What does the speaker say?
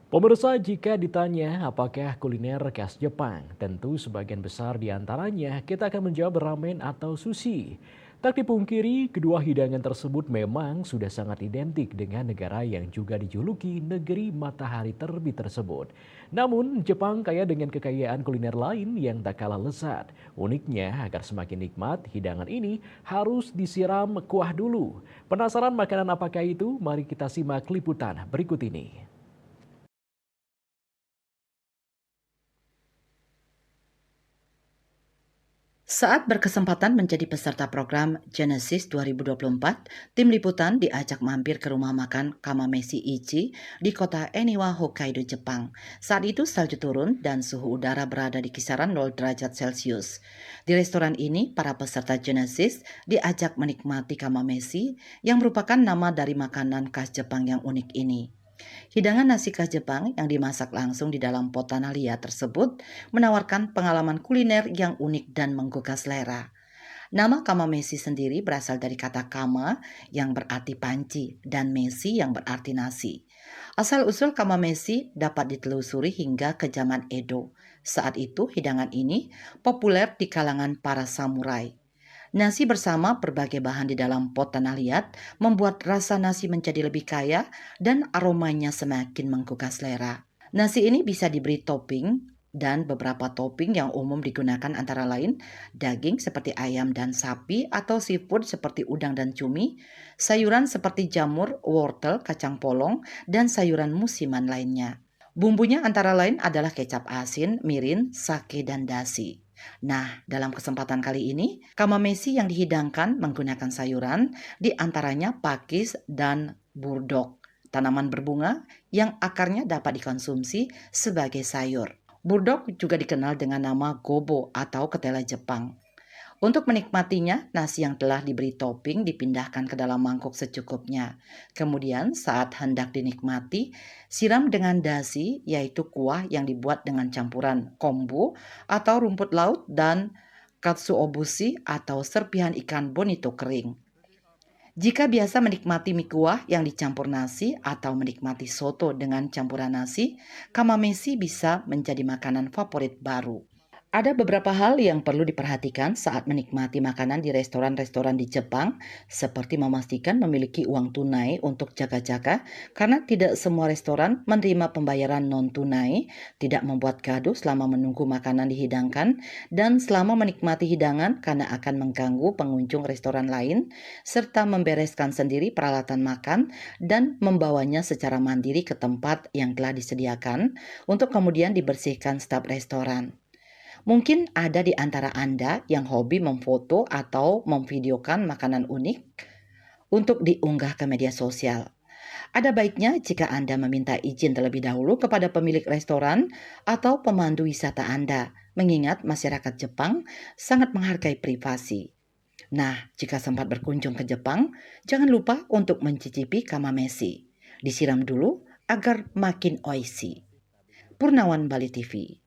Pemirsa, jika ditanya apakah kuliner khas Jepang, tentu sebagian besar diantaranya kita akan menjawab ramen atau sushi. Tak dipungkiri, kedua hidangan tersebut memang sudah sangat identik dengan negara yang juga dijuluki negeri matahari terbit tersebut. Namun, Jepang kaya dengan kekayaan kuliner lain yang tak kalah lezat. Uniknya, agar semakin nikmat, hidangan ini harus disiram kuah dulu. Penasaran makanan apakah itu? Mari kita simak liputan berikut ini. Saat berkesempatan menjadi peserta program Genesis 2024, tim liputan diajak mampir ke rumah makan Kamameshi Ichi di kota Eniwa, Hokkaido, Jepang. Saat itu salju turun dan suhu udara berada di kisaran 0 derajat Celcius. Di restoran ini, para peserta Genesis diajak menikmati Kamameshi yang merupakan nama dari makanan khas Jepang yang unik ini. Hidangan nasi khas Jepang yang dimasak langsung di dalam pot tanah liat tersebut menawarkan pengalaman kuliner yang unik dan menggugah selera. Nama kamameshi sendiri berasal dari kata kama yang berarti panci dan meshi yang berarti nasi. Asal-usul kamameshi dapat ditelusuri hingga ke zaman Edo. Saat itu hidangan ini populer di kalangan para samurai. Nasi bersama berbagai bahan di dalam pot tanah liat membuat rasa nasi menjadi lebih kaya dan aromanya semakin menggugah selera. Nasi ini bisa diberi topping dan beberapa topping yang umum digunakan antara lain daging seperti ayam dan sapi atau seafood seperti udang dan cumi, sayuran seperti jamur, wortel, kacang polong, dan sayuran musiman lainnya. Bumbunya antara lain adalah kecap asin, mirin, sake, dan dashi. Nah, dalam kesempatan kali ini, kamameshi yang dihidangkan menggunakan sayuran, di antaranya pakis dan burdok, tanaman berbunga yang akarnya dapat dikonsumsi sebagai sayur. Burdok juga dikenal dengan nama gobo atau ketela Jepang. Untuk menikmatinya, nasi yang telah diberi topping dipindahkan ke dalam mangkuk secukupnya. Kemudian saat hendak dinikmati, siram dengan dashi yaitu kuah yang dibuat dengan campuran kombu atau rumput laut dan katsuobushi atau serpihan ikan bonito kering. Jika biasa menikmati mie kuah yang dicampur nasi atau menikmati soto dengan campuran nasi, kamameshi bisa menjadi makanan favorit baru. Ada beberapa hal yang perlu diperhatikan saat menikmati makanan di restoran-restoran di Jepang, seperti memastikan memiliki uang tunai untuk jaga-jaga, karena tidak semua restoran menerima pembayaran non-tunai, tidak membuat gaduh selama menunggu makanan dihidangkan, dan selama menikmati hidangan karena akan mengganggu pengunjung restoran lain, serta membereskan sendiri peralatan makan dan membawanya secara mandiri ke tempat yang telah disediakan untuk kemudian dibersihkan staf restoran. Mungkin ada di antara Anda yang hobi memfoto atau memvideokan makanan unik untuk diunggah ke media sosial. Ada baiknya jika Anda meminta izin terlebih dahulu kepada pemilik restoran atau pemandu wisata Anda, mengingat masyarakat Jepang sangat menghargai privasi. Nah, jika sempat berkunjung ke Jepang, jangan lupa untuk mencicipi kamameshi. Disiram dulu agar makin oishi. Purnawan Bali TV.